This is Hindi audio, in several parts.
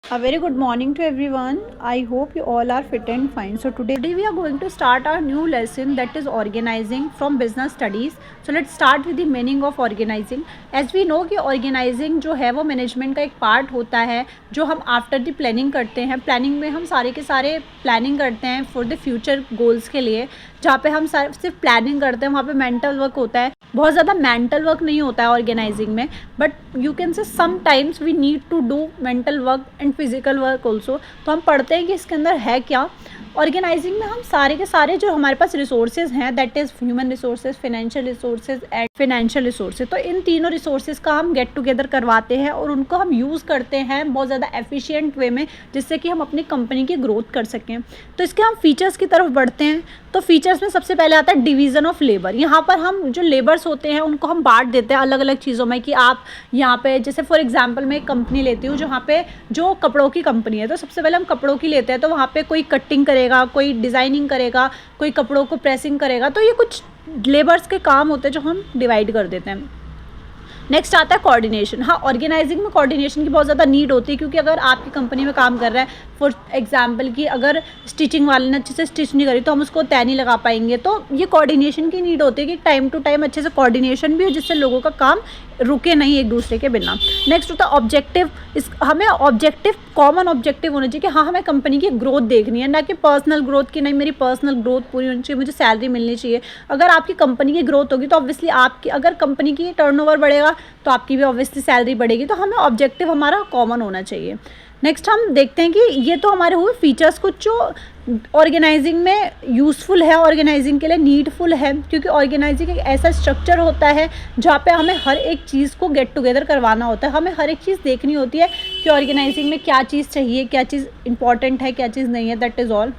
A very good morning to everyone. I hope you all are fit and fine. So today we are going to start our new lesson, that is organizing from business studies. So let's start with the meaning of organizing. As we know कि organizing जो है वो मैनेजमेंट का एक पार्ट होता है जो हम आफ्टर द प्लानिंग करते हैं. प्लानिंग में हम सारे के सारे प्लानिंग करते हैं फॉर द फ्यूचर गोल्स के लिए. जहाँ पे हम सिर्फ प्लानिंग करते हैं वहाँ पे मेंटल वर्क होता है. बहुत ज़्यादा मेंटल वर्क नहीं होता है ऑर्गेनाइजिंग में, but you can say sometimes we need to do mental work and physical work also. तो हम पढ़ते हैं कि इसके अंदर है क्या. ऑर्गेनाइजिंग में हम सारे के सारे जो हमारे पास रिसोर्सेज हैं, that is human resources, financial resources and financial resources. तो इन तीनों रिसोर्सेज का हम गेट टुगेदर करवाते हैं और उनको हम यूज़ करते हैं बहुत ज़्यादा एफिशिएंट वे में, जिससे कि हम अपनी कंपनी की ग्रोथ कर सकें. तो इसके हम फीचर्स की तरफ बढ़ते हैं. तो फीचर्स में सबसे पहले आता है डिवीज़न ऑफ लेबर. यहाँ पर हम जो लेबर्स होते हैं उनको हम बांट देते हैं अलग अलग चीज़ों में कि आप यहाँ पे जैसे फॉर एग्जांपल मैं एक कंपनी लेती हूँ जहाँ पे जो कपड़ों की कंपनी है. तो सबसे पहले हम कपड़ों की लेते हैं, तो वहाँ पे कोई कटिंग करेगा, कोई डिज़ाइनिंग करेगा, कोई कपड़ों को प्रेसिंग करेगा. तो ये कुछ लेबर्स के काम होते हैं जो हम डिवाइड कर देते हैं. नेक्स्ट आता है कोऑर्डिनेशन. हाँ, ऑर्गेनाइजिंग में कोऑर्डिनेशन की बहुत ज़्यादा नीड होती है, क्योंकि अगर आपकी कंपनी में काम कर रहा है फॉर एग्जांपल कि अगर स्टिचिंग वाले ने अच्छे से स्टिच नहीं करी तो हम उसको तय नहीं लगा पाएंगे. तो ये कोऑर्डिनेशन की नीड होती है कि टाइम टू टाइम अच्छे से कोऑर्डिनेशन भी हो, जिससे लोगों का काम रुके नहीं एक दूसरे के बिना. नेक्स्ट होता है ऑब्जेक्टिव. हमें ऑब्जेक्टिव कॉमन ऑब्जेक्टिव होना चाहिए कि हाँ हमें कंपनी की ग्रोथ देखनी है, ना कि पर्सनल ग्रोथ की. नहीं, मेरी पर्सनल ग्रोथ पूरी होनी चाहिए, मुझे सैलरी मिलनी चाहिए. अगर आपकी कंपनी की ग्रोथ होगी तो ऑब्वियसली आपकी, अगर कंपनी की टर्नओवर बढ़ेगा तो आपकी भी ऑब्वियसली सैलरी बढ़ेगी. तो हमें ऑब्जेक्टिव हमारा कॉमन होना चाहिए. नेक्स्ट हम देखते हैं कि ये तो हमारे हुए फीचर्स कुछ जो ऑर्गेनाइजिंग में यूज़फुल है, ऑर्गेनाइजिंग के लिए नीडफुल है, क्योंकि ऑर्गेनाइजिंग एक ऐसा स्ट्रक्चर होता है जहाँ पे हमें हर एक चीज़ को गेट टुगेदर करवाना होता है. हमें हर एक चीज़ देखनी होती है कि ऑर्गेनाइजिंग में क्या चीज़ चाहिए, क्या चीज़ इंपॉर्टेंट है, क्या चीज़ नहीं है. That is all.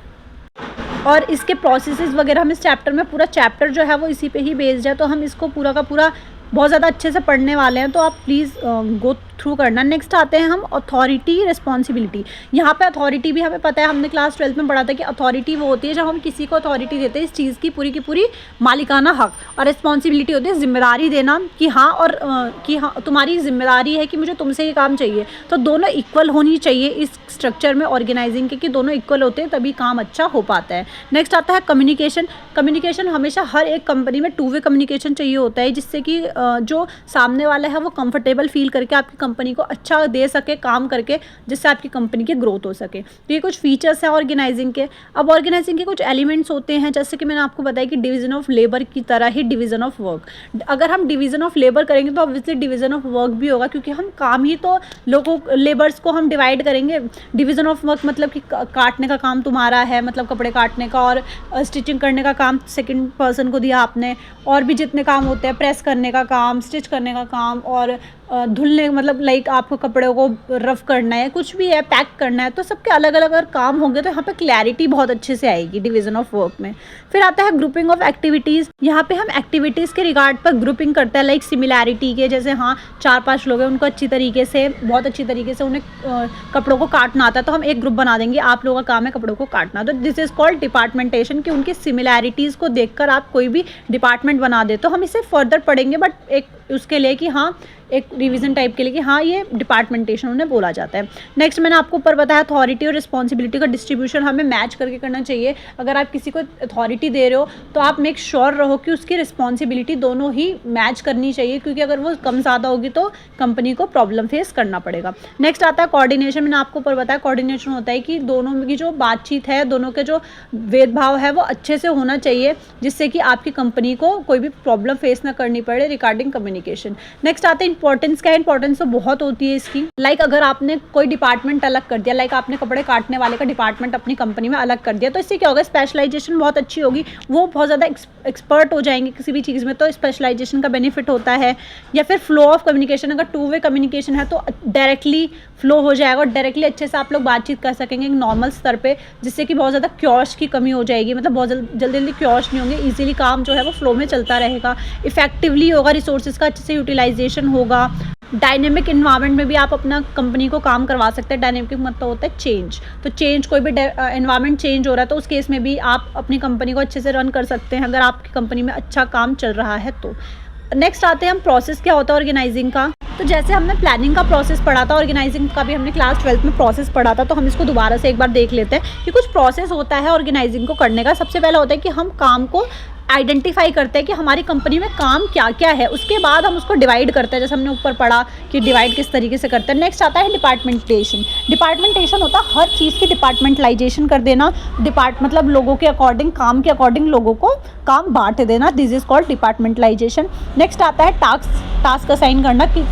और इसके प्रोसेसेस वगैरह हम इस चैप्टर में, पूरा चैप्टर जो है वो इसी पे ही बेस्ड है, तो हम इसको पूरा का पूरा बहुत ज़्यादा अच्छे से पढ़ने वाले हैं. तो आप प्लीज़ गो थ्रू करना. नेक्स्ट आते हैं हम अथॉरिटी रिस्पॉन्सिबिलिटी. यहाँ पे अथॉरिटी भी हमें पता है, हमने क्लास 12 में पढ़ा था कि अथॉरिटी वो होती है जब हम किसी को अथॉरिटी देते हैं इस चीज़ की पूरी मालिकाना हक, और रिस्पॉन्सिबिलिटी होती है जिम्मेदारी देना कि हाँ, और कि हाँ तुम्हारी जिम्मेदारी है कि मुझे तुमसे ये काम चाहिए. तो दोनों इक्वल होनी चाहिए इस स्ट्रक्चर में ऑर्गेनाइजिंग के, कि दोनों इक्वल होते हैं तभी काम अच्छा हो पाता है. नेक्स्ट आता है कम्युनिकेशन. कम्युनिकेशन हमेशा हर एक कंपनी में 2 वे कम्युनिकेशन चाहिए होता है, जिससे कि जो सामने वाला है वो कंफर्टेबल फील करके आपकी कंपनी को अच्छा दे सके काम करके, जिससे आपकी कंपनी की ग्रोथ हो सके. तो ये कुछ फीचर्स हैं ऑर्गेनाइजिंग के. अब ऑर्गेनाइजिंग के कुछ एलिमेंट्स होते हैं, जैसे कि मैंने आपको बताया कि डिवीज़न ऑफ लेबर की तरह ही डिवीज़न ऑफ वर्क. अगर हम डिवीज़न ऑफ लेबर करेंगे तो ऑब्वियसली डिवीज़न ऑफ वर्क भी होगा, क्योंकि हम काम ही तो लेबर्स को हम डिवाइड करेंगे. डिवीज़न ऑफ वर्क मतलब कि काटने का काम तुम्हारा है, मतलब कपड़े काटने का, और स्टिचिंग करने का काम सेकेंड पर्सन को दिया आपने. और भी जितने काम होते हैं, प्रेस करने का काम, स्टिच करने का काम, और धुलने मतलब लाइक आपको कपड़ों को रफ करना है, कुछ भी है, पैक करना है, तो सबके अलग अलग अगर काम होंगे तो यहाँ पे क्लैरिटी बहुत अच्छे से आएगी डिवीज़न ऑफ वर्क में. फिर आता है ग्रुपिंग ऑफ एक्टिविटीज़. यहाँ पे हम एक्टिविटीज़ के रिगार्ड पर ग्रुपिंग करते हैं, लाइक सिमिलैरिटी के. जैसे हाँ 4-5 लोग हैं, उनको अच्छी तरीके से, बहुत अच्छी तरीके से उन्हें कपड़ों को काटना आता है, तो हम एक ग्रुप बना देंगे, आप लोगों का काम है कपड़ों को काटना. तो दिस इज़ कॉल्ड डिपार्टमेंटेशन, कि उनकी सिमिलैरिटीज़ को देखकर आप कोई भी डिपार्टमेंट बना दे. तो हम इसे फर्दर पढ़ेंगे, बट एक उसके लिए कि हाँ एक रिवीजन टाइप के लिए कि हाँ ये डिपार्टमेंटेशन उन्हें बोला जाता है. नेक्स्ट मैंने आपको ऊपर बताया अथॉरिटी और रिस्पॉन्सिबिलिटी का डिस्ट्रीब्यूशन हमें मैच करके करना चाहिए. अगर आप किसी को अथॉरिटी दे रहे हो तो आप मेक श्योर रहो कि उसकी रिस्पॉन्सिबिलिटी दोनों ही मैच करनी चाहिए, क्योंकि अगर वो कम ज़्यादा होगी तो कंपनी को प्रॉब्लम फेस करना पड़ेगा. नेक्स्ट आता है कोऑर्डिनेशन. मैंने आपको ऊपर बताया कोऑर्डिनेशन होता है कि दोनों की जो बातचीत है, दोनों के जो भेदभाव है वो अच्छे से होना चाहिए, जिससे कि आपकी कंपनी को कोई भी प्रॉब्लम फेस ना करनी पड़े रिगार्डिंग कम्युनिकेशन. नेक्स्ट आते हैं इंपॉर्टेंस. क्या इंपॉर्टेंस तो बहुत होती है इसकी. लाइक अगर आपने कोई डिपार्टमेंट अलग कर दिया, लाइक आपने कपड़े काटने वाले का डिपार्टमेंट अपनी कंपनी में अलग कर दिया, तो इससे क्या होगा, स्पेशलाइजेशन बहुत अच्छी होगी, वो बहुत ज़्यादा एक्सपर्ट हो जाएंगे किसी भी चीज़ में, तो स्पेशलाइजेशन का बेनिफिट होता है. या फिर फ्लो ऑफ कम्युनिकेशन, अगर 2 वे कम्युनिकेशन है तो डायरेक्टली फ्लो हो जाएगा और डायरेक्टली अच्छे से आप लोग बातचीत कर सकेंगे एक नॉर्मल स्तर पे, जिससे कि बहुत ज़्यादा क्योश की कमी हो जाएगी, मतलब बहुत जल्दी क्योश नहीं होंगे, इजीली काम जो है वो फ्लो में चलता रहेगा, इफेक्टिवली होगा, रिसोर्सेज का अच्छे से यूटिलाइजेशन होगा. डायनेमिक इन्वायरमेंट में भी आप अपना कंपनी को काम करवा सकते हैं. डायनेमिक मतलब होता है चेंज, तो चेंज कोई भी इन्वायरमेंट चेंज हो रहा है तो उस केस में भी आप अपनी कंपनी को अच्छे से रन कर सकते हैं, अगर आपकी कंपनी में अच्छा काम चल रहा है तो. नेक्स्ट आते हैं हम प्रोसेस. क्या होता है ऑर्गेनाइजिंग का. तो जैसे हमने प्लानिंग का प्रोसेस पढ़ा था, ऑर्गेनाइजिंग का भी हमने क्लास 12th में प्रोसेस पढ़ा था, तो हम इसको दोबारा से एक बार देख लेते हैं कि कुछ प्रोसेस होता है ऑर्गेनाइजिंग को करने का। सबसे पहला होता है कि हम काम को आइडेंटिफाई करते हैं कि हमारी कंपनी में काम क्या क्या है, उसके बाद हम उसको डिवाइड करते हैं, जैसे हमने ऊपर पढ़ा कि डिवाइड किस तरीके से करते हैं। नेक्स्ट आता है डिपार्टमेंटेशन। डिपार्टमेंटेशन होता है हर चीज़ की डिपार्टमेंटलाइजेशन कर देना, मतलब लोगों के अकॉर्डिंग, काम के अकॉर्डिंग लोगों को काम बांट देना, this is called departmentalisation. Next आता है टास्क असाइन करना कि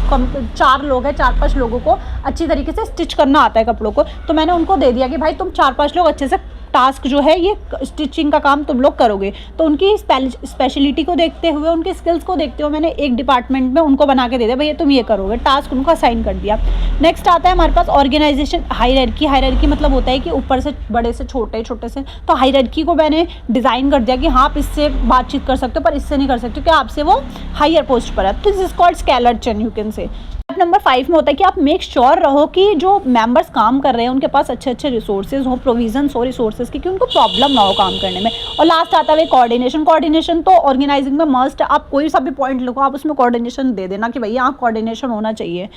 4 लोग हैं, 4-5 लोगों को अच्छी तरीके से स्टिच करना आता है कपड़ों को, तो मैंने उनको दे दिया कि भाई तुम 4-5 लोग अच्छे से टास्क जो है ये स्टिचिंग का काम तुम लोग करोगे। तो उनकी स्पेशलिटी को देखते हुए, उनके स्किल्स को देखते हुए मैंने एक डिपार्टमेंट में उनको बना के दे दिया, भैया तुम ये करोगे, टास्क उनको असाइन कर दिया। नेक्स्ट आता है हमारे पास ऑर्गेनाइजेशन हायरार्की। हायरार्की मतलब होता है कि ऊपर से बड़े से छोटे, छोटे से, तो हायरार्की को मैंने डिज़ाइन कर दिया कि हाँ आप इससे बातचीत कर सकते हो पर इससे नहीं कर सकते क्योंकि आपसे वो हायर पोस्ट पर है। तो this is called scalar chain, you can से। नंबर 5 में होता है कि आप मेक श्योर रहो कि जो मेंबर्स काम कर रहे हैं उनके पास अच्छे अच्छे रिसोर्सेज हो, प्रोविजंस हो रिसोर्सेज की, कि उनको प्रॉब्लम ना हो काम करने में। और लास्ट आता है कोऑर्डिनेशन। कोऑर्डिनेशन तो ऑर्गेनाइजिंग में मस्ट, आप कोई सा भी पॉइंट लिखो आप उसमें कोऑर्डिनेशन दे देना कि भैया यहाँ कोऑर्डिनेशन होना चाहिए।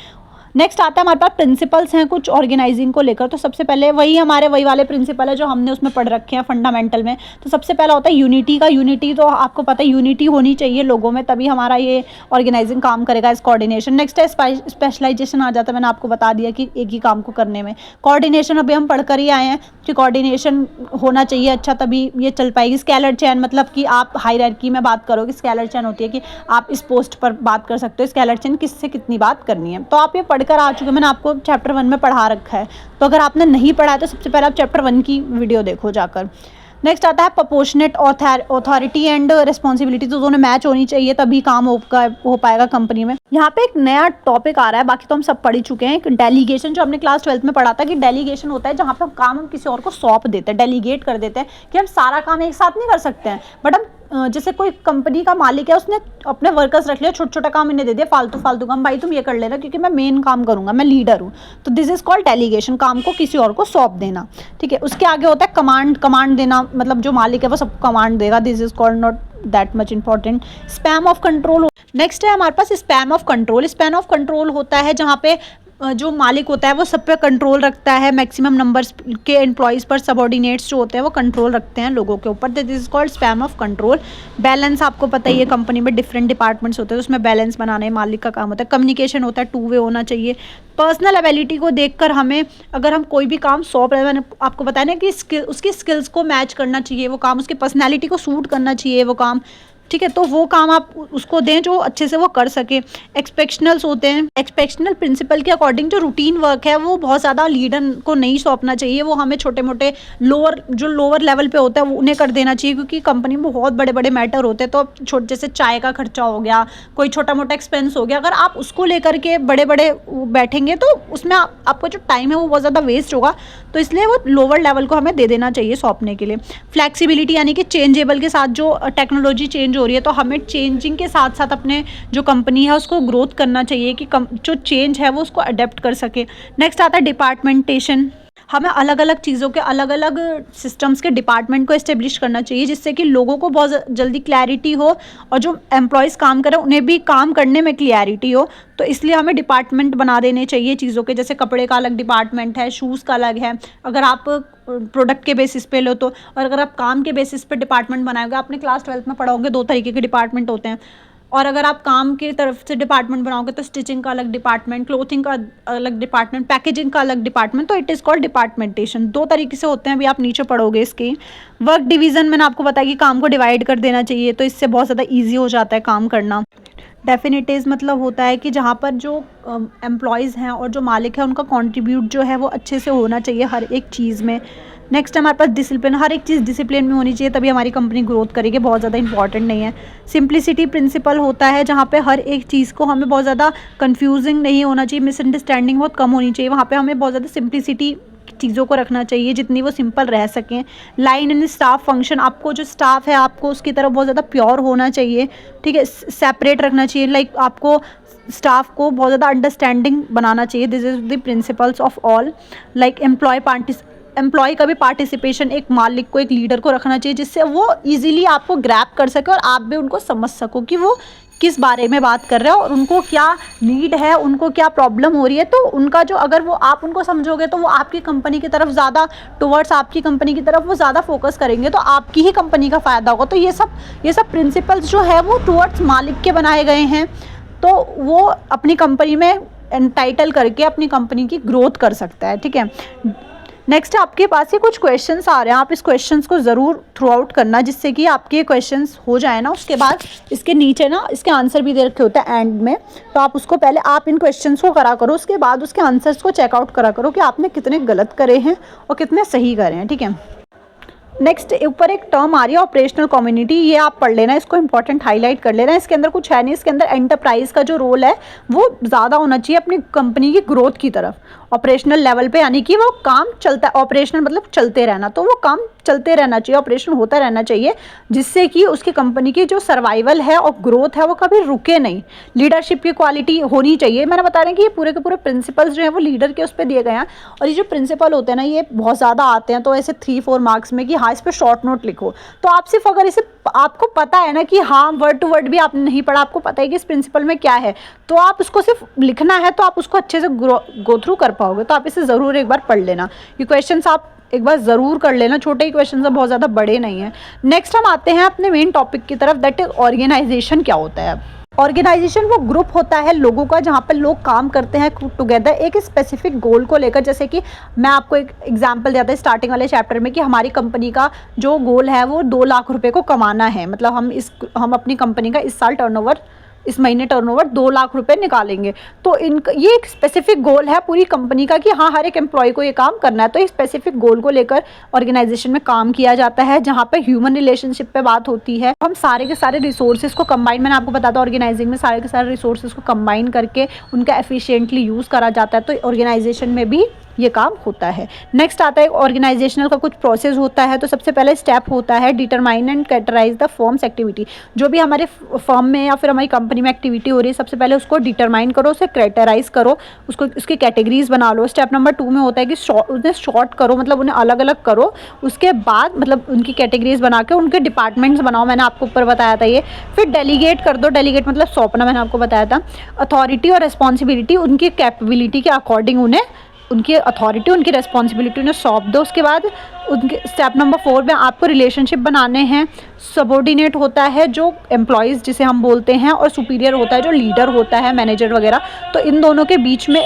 नेक्स्ट आता है हमारे पास प्रिंसिपल्स हैं कुछ ऑर्गेनाइजिंग को लेकर। तो सबसे पहले वही वाले प्रिंसिपल है जो हमने उसमें पढ़ रखे हैं फंडामेंटल में। तो सबसे पहला होता है यूनिटी का। यूनिटी तो आपको पता है, यूनिटी होनी चाहिए लोगों में, तभी हमारा ये ऑर्गेनाइजिंग काम करेगा, इस कोऑर्डिनेशन। नेक्स्ट है स्पेशलाइजेशन आ जाता है, मैंने आपको बता दिया कि एक ही काम को करने में। कोऑर्डिनेशन अभी हम पढ़ कर ही आए हैं कि कोऑर्डिनेशन होना चाहिए अच्छा, तभी ये चल पाएगी। स्केलर चेन मतलब कि आप हायरार्की में बात करोगे, स्केलर चेन होती है कि आप इस पोस्ट पर बात कर सकते हो, स्केलर चेन किससे कितनी बात करनी है। तो आप ये पढ़कर आ चुके, मैंने आपको चैप्टर 1 में पढ़ा रखा है, तो अगर आपने नहीं पढ़ा है तो सबसे पहले आप चैप्टर 1 की वीडियो देखो जाकर। नेक्स्ट आता है प्रोपोर्शनेट अथॉरिटी एंड रिस्पॉन्सिबिलिटी। तो दोनों मैच होनी चाहिए तभी काम हो पाएगा कंपनी में। यहाँ पे एक नया टॉपिक आ रहा है, बाकी तो हम सब पढ़ ही चुके हैं, डेलीगेशन, जो हमने क्लास 12th में पढ़ा था कि डेलीगेशन होता है जहाँ पे हम किसी और को सौंप देते हैं, डेलीगेट कर देते हैं कि हम सारा काम एक साथ नहीं कर सकते हैं, बट हम जैसे कोई कंपनी का मालिक है, उसने अपने वर्कर्स रख लिया, छोटा छोटा काम इन्हें दे दिया, फालतू काम, भाई तुम ये कर लेना क्योंकि मैं मेन काम करूंगा, मैं लीडर हूँ। तो दिस इज कॉल्ड डेलीगेशन, काम को किसी और को सौंप देना। ठीक है, उसके आगे होता है कमांड देना, मतलब जो मालिक है वो सबको कमांड देगा, this is called not that much important. Span of control. Next है हमारे पास span of control. Span of control होता है जहाँ पे जो मालिक होता है वो सब पे कंट्रोल रखता है, मैक्सिमम नंबर्स के एम्प्लॉयज़ पर सबऑर्डिनेट्स जो होते हैं वो कंट्रोल रखते हैं लोगों के ऊपर, this is called span of control. Balance, आपको पता ही है कंपनी में डिफरेंट डिपार्टमेंट्स होते हैं, उसमें बैलेंस बनाना है मालिक का काम होता है। कम्युनिकेशन होता है, 2 वे होना चाहिए। पर्सनल एबिलिटी को देखकर हमें, अगर हम कोई भी काम सौंप रहे हैं, मैंने आपको बताया ना कि उसकी स्किल्स को मैच करना चाहिए वो काम, उसकी पर्सनैलिटी को सूट करना चाहिए वो काम। ठीक है, तो वो काम आप उसको दें जो अच्छे से वो कर सके। एक्सपेक्शनल्स होते हैं, एक्सपेक्शनल प्रिंसिपल के अकॉर्डिंग जो रूटीन वर्क है वो बहुत ज़्यादा लीडर को नहीं सौंपना चाहिए, वो हमें छोटे मोटे लोअर लेवल पे होता है वो उन्हें कर देना चाहिए, क्योंकि कंपनी में बहुत बड़े बड़े मैटर होते हैं। तो छोटे जैसे चाय का खर्चा हो गया, कोई छोटा मोटा एक्सपेंस हो गया, अगर आप उसको लेकर के बड़े बड़े बैठेंगे तो उसमें आपका जो टाइम है वो बहुत ज़्यादा वेस्ट होगा, तो इसलिए वो लोअर लेवल को हमें दे देना चाहिए सौंपने के लिए। फ्लैक्सिबिलिटी यानी कि चेंजेबल के साथ, जो टेक्नोलॉजी चेंज हो रही है तो हमें चेंजिंग के साथ साथ अपने जो कंपनी है उसको ग्रोथ करना चाहिए कि जो चेंज है वो उसको अडेप्ट कर सके। नेक्स्ट आता है डिपार्टमेंटेशन। हमें अलग अलग चीज़ों के, अलग अलग सिस्टम्स के डिपार्टमेंट को इस्टेब्लिश करना चाहिए जिससे कि लोगों को बहुत जल्दी क्लैरिटी हो और जो एम्प्लॉयज़ काम करें उन्हें भी काम करने में क्लैरिटी हो। तो इसलिए हमें डिपार्टमेंट बना देने चाहिए चीज़ों के, जैसे कपड़े का अलग डिपार्टमेंट है, शूज़ का अलग है, अगर आप प्रोडक्ट के बेसिस पे लो तो, और अगर आप काम के बेसिस पे डिपार्टमेंट बनाओगे, आपने क्लास 12th में पढ़ोगे 2 तरीके के डिपार्टमेंट होते हैं, और अगर आप काम की तरफ से डिपार्टमेंट बनाओगे तो स्टिचिंग का अलग डिपार्टमेंट, क्लोथिंग का अलग डिपार्टमेंट, पैकेजिंग का अलग डिपार्टमेंट, तो इट इज़ कॉल्ड डिपार्टमेंटेशन। 2 तरीके से होते हैं, अभी आप नीचे पढ़ोगे इसके। वर्क डिवीज़न, मैंने आपको बताया कि काम को डिवाइड कर देना चाहिए, तो इससे बहुत ज़्यादा ईजी हो जाता है काम करना। डेफिनेटिव्स मतलब होता है कि जहाँ पर जो एम्प्लॉयज़ हैं और जो मालिक है उनका कंट्रीब्यूट जो है वो अच्छे से होना चाहिए हर एक चीज़ में। नेक्स्ट हमारे पास डिसिप्लिन, हर एक चीज़ डिसिप्लिन में होनी चाहिए तभी हमारी कंपनी ग्रोथ करेगी, बहुत ज़्यादा इंपॉर्टेंट नहीं है। सिंप्लिसिटी प्रिंसिपल होता है जहाँ पे हर एक चीज़ को हमें बहुत ज़्यादा कंफ्यूजिंग नहीं होना चाहिए, मिसअंडरस्टैंडिंग बहुत कम होनी चाहिए, वहाँ पे हमें बहुत ज़्यादा सिंप्लिसिटी चीज़ों को रखना चाहिए जितनी वो सिंपल रह सकें। लाइन इन स्टाफ फंक्शन, आपको जो स्टाफ है आपको उसकी तरफ बहुत ज़्यादा प्योर होना चाहिए, ठीक है, सेपरेट रखना चाहिए, लाइक आपको स्टाफ को बहुत ज़्यादा अंडरस्टैंडिंग बनाना चाहिए। This is the principles of all. Like employ का भी पार्टिसिपेशन, एक मालिक को, एक लीडर को रखना चाहिए जिससे वो इजीली आपको ग्रैब कर सके और आप भी उनको समझ सको कि वो किस बारे में बात कर रहे हैं और उनको क्या नीड है, उनको क्या प्रॉब्लम हो रही है। तो उनका जो अगर वो आप उनको समझोगे तो वो आपकी कंपनी की तरफ ज़्यादा टुवर्ड्स आपकी कंपनी की तरफ वो ज़्यादा फोकस करेंगे, तो आपकी ही कंपनी का फ़ायदा होगा। तो ये सब प्रिंसिपल्स जो है वो टुवर्ड्स मालिक के बनाए गए हैं, तो वो अपनी कंपनी में एंटाइटल करके अपनी कंपनी की ग्रोथ कर सकता है। ठीक है, नेक्स्ट आपके पास ये कुछ क्वेश्चंस आ रहे हैं, आप इस क्वेश्चंस को ज़रूर थ्रू आउट करना जिससे कि आपके क्वेश्चंस हो जाए ना। उसके बाद इसके नीचे ना इसके आंसर भी दे रखे होते हैं एंड में, तो आप उसको पहले आप इन क्वेश्चंस को करा करो, उसके बाद उसके आंसर्स को चेकआउट करा करो कि आपने कितने गलत करे हैं और कितने सही करे हैं। ठीक है, नेक्स्ट ऊपर एक टर्म आ रही है ऑपरेशनल कम्युनिटी, ये आप पढ़ लेना, इसको इंपॉर्टेंट हाईलाइट कर लेना। इसके अंदर कुछ है नहीं, इसके अंदर एंटरप्राइज का जो रोल है वो ज़्यादा होना चाहिए अपनी कंपनी की ग्रोथ की तरफ, ऑपरेशनल लेवल पे, यानी कि वो काम चलता है, ऑपरेशनल मतलब चलते रहना, तो वो काम चलते रहना चाहिए, ऑपरेशन होता रहना चाहिए, जिससे कि उसकी कंपनी की जो सर्वाइवल है और ग्रोथ है वो कभी रुके नहीं। लीडरशिप की क्वालिटी होनी चाहिए। मैंने बता रहा है कि ये पूरे के पूरे प्रिंसिपल्स जो हैं वो लीडर के उस पर दिए गए हैं, और ये जो प्रिंसिपल होते हैं ना ये बहुत ज़्यादा आते हैं, तो ऐसे 3-4 मार्क्स में कि हाँ इस पर शॉर्ट नोट लिखो। तो आप सिर्फ अगर इसे आपको पता है ना कि हाँ वर्ड टू वर्ड भी आपने नहीं पढ़ा, आपको पता है कि इस प्रिंसिपल में क्या है, तो आप उसको सिर्फ लिखना है, तो आप उसको अच्छे से गो थ्रू कर पाओगे। तो आप इसे ज़रूर एक बार पढ़ लेना, ये क्वेश्चंस आप एक बार ज़रूर कर लेना, छोटे ही क्वेश्चन है, बहुत ज़्यादा बड़े नहीं हैं। नेक्स्ट हम आते हैं अपने मेन टॉपिक की तरफ, दैट इज ऑर्गेनाइजेशन क्या होता है। ऑर्गेनाइजेशन वो ग्रुप होता है लोगों का जहाँ पर लोग काम करते हैं टुगेदर एक स्पेसिफिक गोल को लेकर। जैसे कि मैं आपको एक एग्जांपल देता हूँ स्टार्टिंग वाले चैप्टर में कि हमारी कंपनी का जो गोल है वो 2 लाख रुपए को कमाना है, मतलब हम अपनी कंपनी का इस साल टर्नओवर, इस महीने टर्नओवर 2 लाख रुपए निकालेंगे। तो ये एक स्पेसिफिक गोल है पूरी कंपनी का कि हाँ हर एक एम्प्लॉय को ये काम करना है। तो इस स्पेसिफिक गोल को लेकर ऑर्गेनाइजेशन में काम किया जाता है, जहाँ पे ह्यूमन रिलेशनशिप पे बात होती है। हम सारे के सारे रिसोर्सेज को कंबाइन, मैंने आपको बताया था ऑर्गेनाइजिंग में सारे के सारे रिसोर्सेज को कंबाइन करके उनका एफिशिएंटली यूज़ करा जाता है। तो ऑर्गेनाइजेशन में भी ये काम होता है। नेक्स्ट आता है ऑर्गेनाइजेशनल का कुछ प्रोसेस होता है। तो सबसे पहले स्टेप होता है determine and categorise the firm's activity. जो भी हमारे फर्म में या फिर हमारी कंपनी में एक्टिविटी हो रही है, सबसे पहले उसको डिटरमाइन करो, उसे कैटेगराइज करो, उसको उसकी कैटेगरीज बना लो। स्टेप नंबर 2 में होता है कि उन्हें शॉर्ट करो, मतलब उन्हें अलग अलग करो। उसके बाद मतलब उनकी कैटेगरीज बना के उनके डिपार्टमेंट्स बनाओ, मैंने आपको ऊपर बताया था ये। फिर डेलीगेट कर दो, डेलीगेट मतलब सौंपना, मैंने आपको बताया था। अथॉरिटी और रिस्पॉन्सिबिलिटी उनकी कैपेबिलिटी के अकॉर्डिंग उन्हें उनकी अथॉरिटी उनकी रिस्पॉन्सिबिलिटी उन्हें सौंप दो। उसके बाद उनके स्टेप नंबर 4 में आपको रिलेशनशिप बनाने हैं। सबॉर्डिनेट होता है जो एम्प्लॉयज़ जिसे हम बोलते हैं, और सुपीरियर होता है जो लीडर होता है, मैनेजर वगैरह। तो इन दोनों के बीच में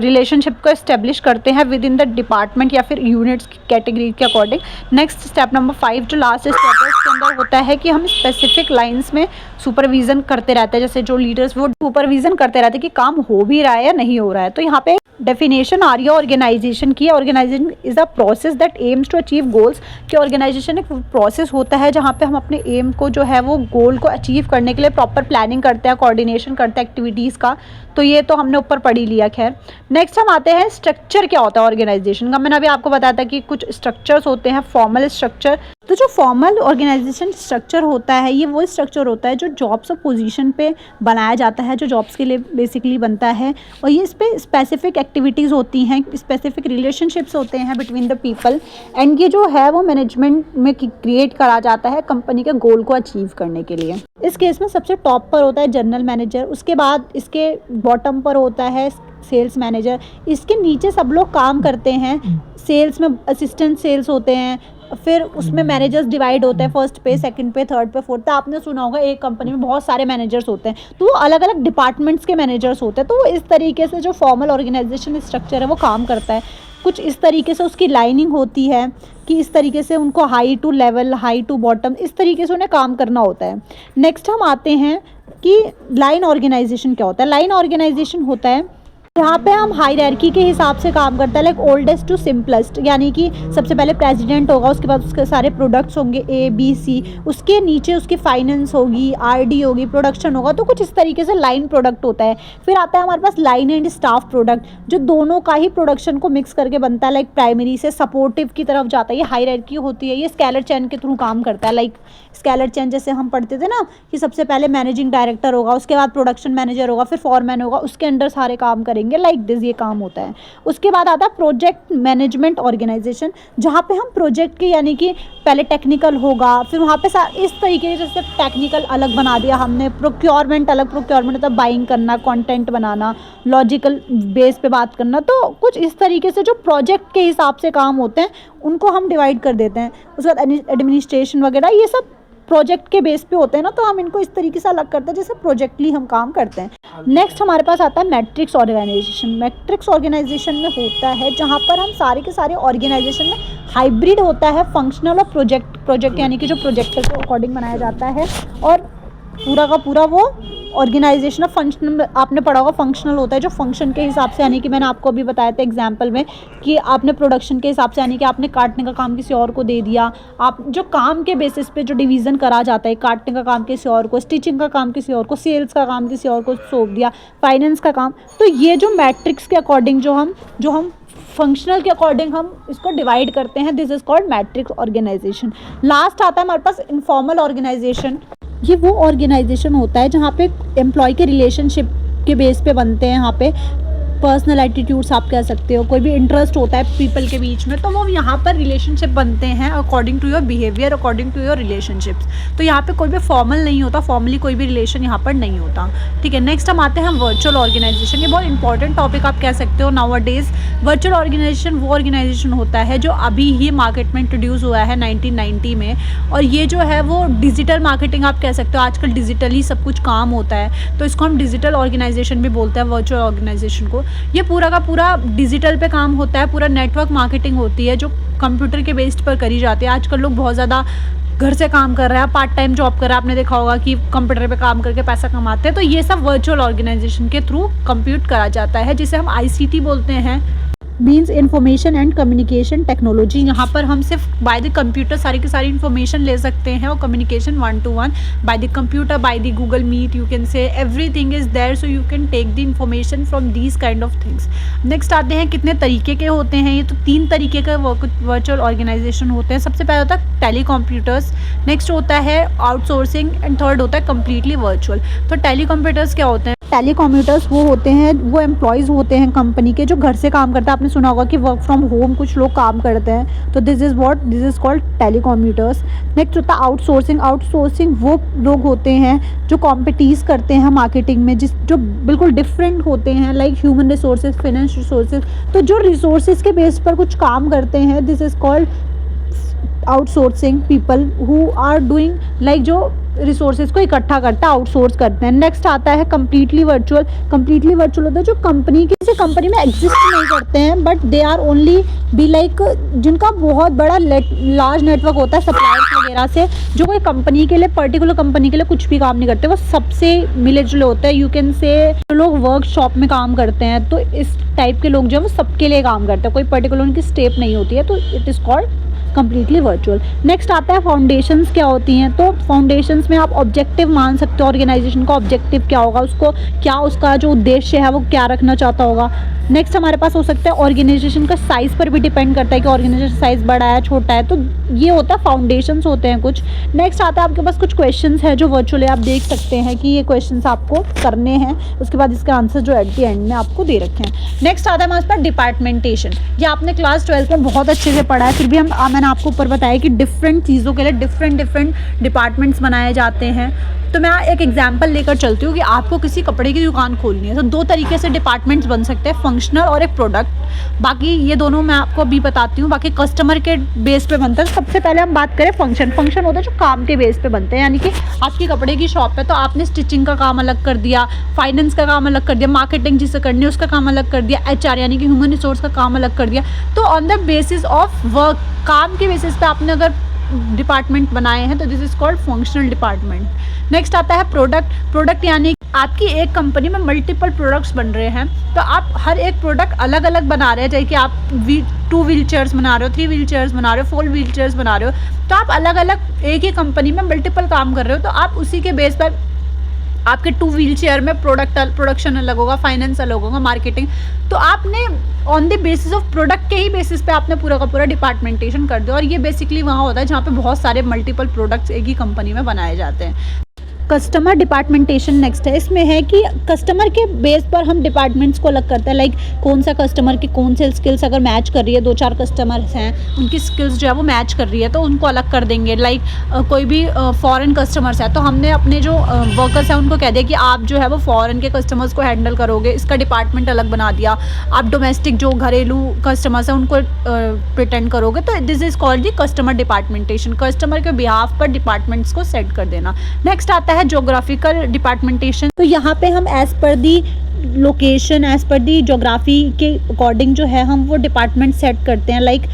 रिलेशनशिप को इस्टेब्लिश करते हैं विद इन द डिपार्टमेंट या फिर यूनिट्स की कैटेगरी के अकॉर्डिंग। नेक्स्ट स्टेप नंबर 5 जो लास्ट स्टेप है उसके अंदर होता है कि हम स्पेसिफिक लाइन्स में सुपरविज़न करते रहते हैं। जैसे जो लीडर्स वो सुपरविज़न करते रहते हैं कि काम हो भी रहा है या नहीं हो रहा है। तो यहाँ पे डेफिनेशन आ रही है ऑर्गेनाइजेशन की। Organisation is a process that aims to achieve goals. कि ऑर्गेनाइजेशन एक प्रोसेस होता है जहाँ पे हम अपने एम को जो है वो गोल को अचीव करने के लिए प्रॉपर प्लानिंग करते हैं, कोऑर्डिनेशन करते हैं एक्टिविटीज़ का। तो ये तो हमने ऊपर पढ़ ही लिया। खैर नेक्स्ट हम आते हैं स्ट्रक्चर क्या होता है ऑर्गेनाइजेशन का। मैंने अभी आपको बताया था कि कुछ स्ट्रक्चर्स होते हैं, फॉर्मल स्ट्रक्चर। तो जो फॉर्मल ऑर्गेनाइजेशन स्ट्रक्चर होता है ये वो स्ट्रक्चर होता है जो जॉब्स और पोजीशन पे बनाया जाता है, जो जॉब्स के लिए बेसिकली बनता है। और ये इस पे स्पेसिफिक एक्टिविटीज़ होती हैं, स्पेसिफिक रिलेशनशिप्स होते हैं बिटवीन द पीपल, एंड ये जो है वो मैनेजमेंट में क्रिएट करा जाता है कंपनी के गोल को अचीव करने के लिए। इस केस में सबसे टॉप पर होता है जनरल मैनेजर, उसके बाद इसके बॉटम पर होता है सेल्स मैनेजर, इसके नीचे सब लोग काम करते हैं। सेल्स में असिस्टेंट सेल्स होते हैं, फिर उसमें मैनेजर्स डिवाइड होते हैं, फर्स्ट पे, सेकंड पे, थर्ड पे, फोर्थ पे। आपने सुना होगा एक कंपनी में बहुत सारे मैनेजर्स होते हैं, तो वो अलग अलग डिपार्टमेंट्स के मैनेजर्स होते हैं। तो वो इस तरीके से जो फॉर्मल ऑर्गेनाइजेशन स्ट्रक्चर है वो काम करता है। कुछ इस तरीके से उसकी लाइनिंग होती है कि इस तरीके से उनको high to level, high to bottom, इस तरीके से उन्हें काम करना होता है। नेक्स्ट हम आते हैं कि लाइन ऑर्गेनाइजेशन क्या होता है। लाइन ऑर्गेनाइजेशन होता है यहाँ पे हम हायरार्की के हिसाब से काम करता है, लाइक ओल्डेस्ट टू सिंपलेस्ट, यानी कि सबसे पहले प्रेसिडेंट होगा, उसके बाद उसके सारे प्रोडक्ट्स होंगे ए बी सी, उसके नीचे उसकी फाइनेंस होगी, आरडी होगी, प्रोडक्शन होगा। तो कुछ इस तरीके से लाइन प्रोडक्ट होता है। फिर आता है हमारे पास लाइन एंड स्टाफ प्रोडक्ट, जो दोनों का ही प्रोडक्शन को मिक्स करके बनता है, लाइक प्राइमरी से सपोर्टिव की तरफ जाता है। ये हायरार्की होती है, ये स्केलर चेन के थ्रू काम करता है। लाइक स्केलर चेन जैसे हम पढ़ते थे ना कि सबसे पहले मैनेजिंग डायरेक्टर होगा, उसके बाद प्रोडक्शन मैनेजर होगा, फिर फॉरमैन होगा, उसके अंडर सारे काम करेंगे। करेंगे, लाइक दिस ये काम होता है। उसके बाद आता है प्रोजेक्ट मैनेजमेंट ऑर्गेनाइजेशन, जहाँ पे हम प्रोजेक्ट के यानी कि पहले टेक्निकल होगा, फिर वहाँ पे इस तरीके से जैसे टेक्निकल अलग बना दिया हमने, प्रोक्योरमेंट अलग, प्रोक्योरमेंट मतलब बाइंग करना, कंटेंट बनाना, लॉजिकल बेस पे बात करना, तो कुछ इस तरीके से जो प्रोजेक्ट के हिसाब से काम होते हैं उनको हम डिवाइड कर देते हैं। उसके बाद एडमिनिस्ट्रेशन वगैरह ये सब प्रोजेक्ट के बेस पे होते हैं ना, तो हम इनको इस तरीके से अलग करते हैं जैसे प्रोजेक्टली हम काम करते हैं। नेक्स्ट हमारे पास आता है मैट्रिक्स ऑर्गेनाइजेशन। मैट्रिक्स ऑर्गेनाइजेशन में होता है जहाँ पर हम सारे के सारे ऑर्गेनाइजेशन में हाइब्रिड होता है फंक्शनल और प्रोजेक्ट यानी कि जो प्रोजेक्टर के अकॉर्डिंग बनाया जाता है, और पूरा का पूरा वो ऑर्गेनाइजेशन ऑफ फंक्शनल, आपने पढ़ा होगा फंक्शनल होता है जो फंक्शन के हिसाब से, यानी कि मैंने आपको अभी बताया था एग्जांपल में कि आपने प्रोडक्शन के हिसाब से, यानी कि आपने काटने का काम किसी और को दे दिया, आप जो काम के बेसिस पे जो डिवीज़न करा जाता है, काटने का काम किसी और को, स्टिचिंग का काम किसी और को, सेल्स का काम किसी और को सौंप दिया, फाइनेंस का काम, तो ये जो मैट्रिक्स के अकॉर्डिंग जो हम फंक्शनल के अकॉर्डिंग हम इसको डिवाइड करते हैं, this is called matrix organisation. Last आता है हमारे पास इनफॉर्मल ऑर्गेनाइजेशन। ये वो ऑर्गेनाइजेशन होता है जहाँ पे एम्प्लॉय के रिलेशनशिप के बेस पे बनते हैं, यहाँ पे पर्सनल एटीट्यूड्स आप कह सकते हो, कोई भी इंटरेस्ट होता है पीपल के बीच में, तो वो यहाँ पर रिलेशनशिप बनते हैं according to your behaviour, according to your relationships. तो यहाँ पे कोई भी फॉर्मल नहीं होता, फॉर्मली कोई भी रिलेशन यहाँ पर नहीं होता, ठीक है। नेक्स्ट हम आते हैं वर्चुअल ऑर्गेनाइजेशन। ये बहुत इंपॉर्टेंट टॉपिक आप कह सकते हो nowadays. Virtual organisation वो ऑर्गेनाइजेशन होता है जो अभी ही मार्केट में इंट्रोड्यूस हुआ है 1990 में, और ये जो है वो डिजिटल मार्केटिंग आप कह सकते हो, आजकल डिजिटली सब कुछ काम होता है, तो इसको हम डिजिटल ऑर्गेनाइजेशन भी बोलते हैं, वर्चुअल ऑर्गेनाइजेशन को। ये पूरा का पूरा डिजिटल पे काम होता है, पूरा नेटवर्क मार्केटिंग होती है जो कंप्यूटर के बेस्ड पर करी जाती है। आजकल लोग बहुत ज़्यादा घर से काम कर रहे हैं, पार्ट टाइम जॉब कर रहे हैं, आपने देखा होगा कि कंप्यूटर पे काम करके पैसा कमाते हैं, तो ये सब वर्चुअल ऑर्गेनाइजेशन के थ्रू कंप्यूट करा जाता है, जिसे हम ICT बोलते हैं, means information and communication technology. यहाँ पर हम सिर्फ बाय द कंप्यूटर सारी की सारी इन्फॉर्मेशन ले सकते हैं, और communication 1 to 1 by the computer, by the Google Meet, you can say everything is there, so you can take the information from these kind of things. Next आते हैं कितने तरीके के होते हैं ये, तो 3 तरीके का वर्चुअल ऑर्गेनाइजेशन होते हैं। सबसे पहले होता है टेली कंप्यूटर्स, नेक्स्ट होता है आउटसोर्सिंग, एंड थर्ड होता है कम्प्लीटली वर्चुअल। तो टेली कंप्यूटर्स क्या होते हैं? टेली कंप्यूटर्स वो होते हैं, वो एम्प्लॉयज़ होते हैं कंपनी के जो घर से काम करते हैं। आपने सुना होगा कि वर्क फ्रॉम होम कुछ लोग काम करते हैं, तो this is called tele computers. Next होता है आउटसोर्सिंग। आउटसोर्सिंग वो लोग होते हैं जो कॉम्पिटीज करते हैं मार्केटिंग में, जो बिल्कुल डिफरेंट होते हैं, like human resources, finance resources, तो जो रिसोर्सेज के बेस पर कुछ काम करते हैं, this is called outsourcing. People who are doing like जो रिसोर्सेज को इकट्ठा करते हैं, आउटसोर्स करते हैं। नेक्स्ट आता है कम्प्लीटली वर्चुअल। कम्प्लीटली वर्चुअल होता है जो किसी कंपनी में एग्जिस्ट नहीं करते हैं, but they are only be like, जिनका बहुत बड़ा लार्ज नेटवर्क होता है सप्लायर्स वगैरह से, जो कोई कंपनी के लिए, पर्टिकुलर कंपनी के लिए कुछ भी काम नहीं करते, वो सबसे मिले जुले होते हैं। यू कैन से जो लोग वर्कशॉप में काम करते हैं, तो इस टाइप के लोग जो है वो सबके लिए काम करते हैं, कोई पर्टिकुलर उनकी स्टेप नहीं होती है, तो it is called completely virtual. Next आता है फाउंडेशंस क्या होती हैं। तो फाउंडेशंस में आप ऑब्जेक्टिव मान सकते हो, ऑर्गेनाइजेशन का ऑब्जेक्टिव क्या होगा, उसका जो उद्देश्य है वो क्या रखना चाहता होगा। नेक्स्ट हमारे पास हो सकता है ऑर्गेनाइजेशन का साइज़ पर भी डिपेंड करता है कि ऑर्गेनाइजेशन साइज़ बड़ा है छोटा है, तो ये होता है फाउंडेशंस होते हैं कुछ। नेक्स्ट आता है आपके पास कुछ क्वेश्चंस है जो वर्चुअली आप देख सकते हैं कि ये क्वेश्चंस आपको करने हैं, उसके बाद इसके आंसर जो एट द एंड में आपको दे रखे हैं। नेक्स्ट आता है हमारे पास डिपार्टमेंटेशन। ये आपने क्लास 12 में बहुत अच्छे से पढ़ा है, फिर भी मैंने आपको ऊपर बताया कि डिफरेंट चीज़ों के लिए डिफरेंट डिपार्टमेंट्स बनाए जाते हैं। तो मैं एक एग्जांपल लेकर चलती हूँ कि आपको किसी कपड़े की दुकान खोलनी है, तो 2 तरीके से डिपार्टमेंट्स बन सकते हैं, फंक्शनल और एक प्रोडक्ट। बाकी ये दोनों मैं आपको अभी बताती हूँ, बाकी कस्टमर के बेस पे बनता है। सबसे पहले हम बात करें फंक्शन होता है जो काम के बेस पे बनते हैं, यानी कि आपकी कपड़े की शॉप है तो आपने स्टिचिंग का काम अलग कर दिया, फाइनेंस का काम अलग कर दिया, मार्केटिंग जिसे करनी है उसका काम अलग कर दिया, HR यानी कि ह्यूमन रिसोर्स का काम अलग कर दिया। तो on the basis of work, काम के बेसिस पे आपने अगर डिपार्टमेंट बनाए हैं तो this is called functional department. Next आता है प्रोडक्ट यानी आपकी एक कंपनी में मल्टीपल प्रोडक्ट्स बन रहे हैं, तो आप हर एक प्रोडक्ट अलग अलग बना रहे हैं, जैसे कि आप 2 व्हील चेयर्स बना रहे हो, 3 व्हील चेयर्स बना रहे हो, 4 व्हील चेयर्स बना रहे हो, तो आप अलग अलग एक ही कंपनी में मल्टीपल काम कर रहे हो, तो आप उसी के बेस पर आपके 2 व्हील चेयर में प्रोडक्शन अलग होगा, फाइनेंस अलग होगा, मार्केटिंग, तो आपने on the basis of product के ही बेसिस पे आपने पूरा का पूरा डिपार्टमेंटेशन कर दिया। और ये बेसिकली वहाँ होता है जहाँ पे बहुत सारे मल्टीपल प्रोडक्ट्स एक ही कंपनी में बनाए जाते हैं। कस्टमर डिपार्टमेंटेशन नेक्स्ट है। इसमें है कि कस्टमर के बेस पर हम डिपार्टमेंट्स को अलग करते हैं, लाइक कौन सा कस्टमर की कौन से स्किल्स अगर मैच कर रही है, 2-4 कस्टमर्स हैं उनकी स्किल्स जो है वो मैच कर रही है तो उनको अलग कर देंगे। लाइक कोई भी फॉरेन कस्टमर्स है तो हमने अपने जो वर्कर्स हैं उनको कह दिया कि आप जो है वो फॉरेन के कस्टमर्स को हैंडल करोगे, इसका डिपार्टमेंट अलग बना दिया। आप डोमेस्टिक जो घरेलू कस्टमर्स हैं उनको प्रिटेंड करोगे, तो this is called the customer departmentation. Customer के बिहाफ पर डिपार्टमेंट्स को सेट कर देना। नेक्स्ट आता है ज्योग्राफिकल डिपार्टमेंटेशन। तो यहाँ पे हम एज पर दी लोकेशन, एज पर दी ज्योग्राफी के अकॉर्डिंग जो है हम वो डिपार्टमेंट सेट करते हैं। Like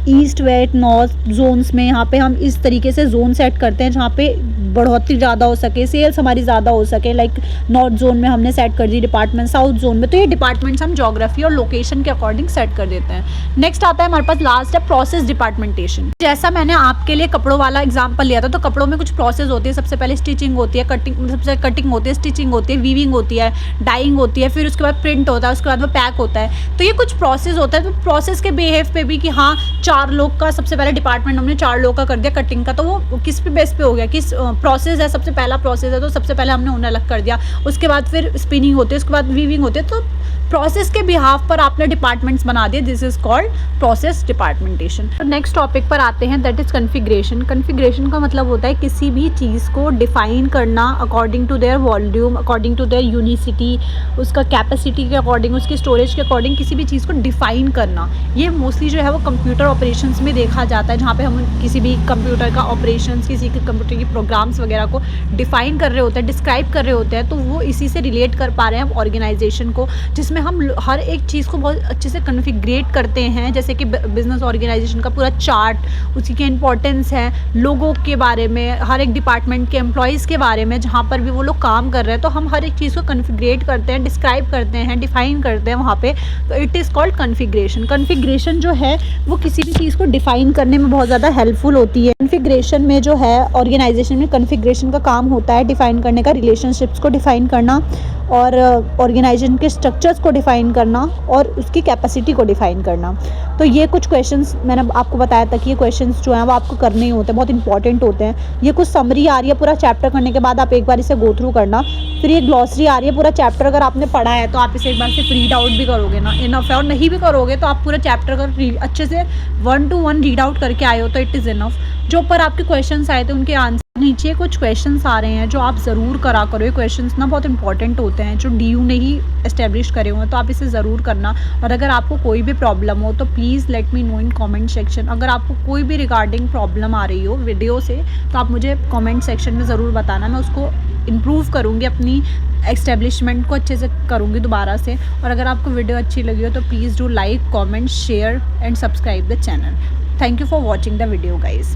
east west north zones में यहाँ पे हम इस तरीके से जोन सेट करते हैं जहाँ पे बढ़ोतरी ज़्यादा हो सके, सेल्स हमारी ज़्यादा हो सके। लाइक नॉर्थ जोन में हमने सेट कर दी डिपार्टमेंट, साउथ जोन में, तो ये डिपार्टमेंट्स हम ज्योग्राफी और लोकेशन के अकॉर्डिंग सेट कर देते हैं। नेक्स्ट आता है हमारे पास लास्ट है प्रोसेस डिपार्टमेंटेशन। जैसा मैंने आपके लिए कपड़ों वाला एग्जाम्पल लिया था, तो कपड़ों में कुछ प्रोसेस होती है। सबसे पहले स्टिचिंग होती है, कटिंग होती है, स्टिचिंग होती है, वीविंग होती है, डाइंग होती है, फिर उसके बाद प्रिंट होता है, उसके बाद वो पैक होता है। तो ये कुछ प्रोसेस होता है। तो प्रोसेस के बिहेव पे भी कि हाँ 4 लोग का सबसे पहले डिपार्टमेंट हमने 4 लोग का कर दिया कटिंग का, तो वो किस पे बेस पे हो गया, किस प्रोसेस है, सबसे पहला प्रोसेस है तो सबसे पहले हमने उन्हें अलग कर दिया। उसके बाद फिर स्पिनिंग होती है, उसके बाद वीविंग होती है। तो प्रोसेस के बिहाफ पर आपने डिपार्टमेंट्स बना दिए, दिस इज कॉल्ड प्रोसेस डिपार्टमेंटेशन। तो नेक्स्ट टॉपिक पर आते हैं, दैट इज कन्फिग्रेशन। कन्फिग्रेशन का मतलब होता है किसी भी चीज़ को डिफाइन करना according to their volume, according to their unicity, उसका कैपेसिटी के अकॉर्डिंग, उसकी स्टोरेज के अकॉर्डिंग किसी भी चीज़ को डिफाइन करना। ये मोस्टली जो है वो कंप्यूटर ऑपरेशंस में देखा जाता है, जहाँ पे हम किसी भी कंप्यूटर का ऑपरेशंस, किसी के कंप्यूटर की प्रोग्राम्स वगैरह को डिफाइन कर रहे होते हैं, डिस्क्राइब कर रहे होते हैं। तो वो इसी से रिलेट कर पा रहे हैं हम ऑर्गेनाइजेशन को, जिसमें हम हर एक चीज़ को बहुत अच्छे से कन्फिग्रेट करते हैं। जैसे कि बिजनेस ऑर्गेनाइजेशन का पूरा चार्ट, उसी के इंपॉर्टेंस है, लोगों के बारे में, हर एक डिपार्टमेंट के एम्प्लॉयज़ के बारे में, जहाँ पर भी वो लोग काम कर रहे हैं, तो हम हर एक चीज़ को कन्फिग्रेट करते हैं, डिस्क्राइब करते हैं, डिफाइन करते हैं वहाँ पे। तो it is called configuration. Configuration जो है वो किसी भी चीज़ को डिफाइन करने में बहुत ज़्यादा हेल्पफुल होती है। कन्फिग्रेशन में जो है ऑर्गेनाइजेशन में कन्फिग्रेशन का काम होता है डिफाइन करने का, रिलेशनशिप्स को डिफाइन करना और ऑर्गेनाइजेशन के स्ट्रक्चर्स को डिफाइन करना और उसकी कैपेसिटी को डिफाइन करना। तो ये कुछ क्वेश्चंस मैंने आपको बताया था कि ये क्वेश्चंस जो हैं वो आपको करने ही होते हैं, बहुत इंपॉर्टेंट होते हैं। ये कुछ समरी आ रही है पूरा चैप्टर करने के बाद, आप एक बार इसे गो थ्रू करना। फिर ये ग्लॉसरी आ रही है, पूरा चैप्टर अगर आपने पढ़ा है तो आप इसे एक बार से रीड आउट भी करोगे ना, इनफ है। और नहीं भी करोगे तो आप पूरा चैप्टर अगर अच्छे से 1 to 1 रीड आउट करके आए हो तो इट इज़ इनफ। जो ऊपर आपके क्वेश्चंस आए थे उनके आंसर नीचे कुछ क्वेश्चंस आ रहे हैं जो आप ज़रूर करा करो। ये क्वेश्चंस ना बहुत इंपॉर्टेंट होते हैं, जो DU ने ही एस्टेब्लिश करे हुए हैं, तो आप इसे ज़रूर करना। और अगर आपको कोई भी प्रॉब्लम हो तो please let me know in comment section. अगर आपको कोई भी रिगार्डिंग प्रॉब्लम आ रही हो वीडियो से तो आप मुझे कमेंट सेक्शन में ज़रूर बताना, मैं उसको इम्प्रूव करूँगी, अपनी एस्टेब्लिशमेंट को अच्छे से करूँगी दोबारा से। और अगर आपको वीडियो अच्छी लगी हो तो please do like, comment, share and subscribe the channel. Thank you for watching the video guys.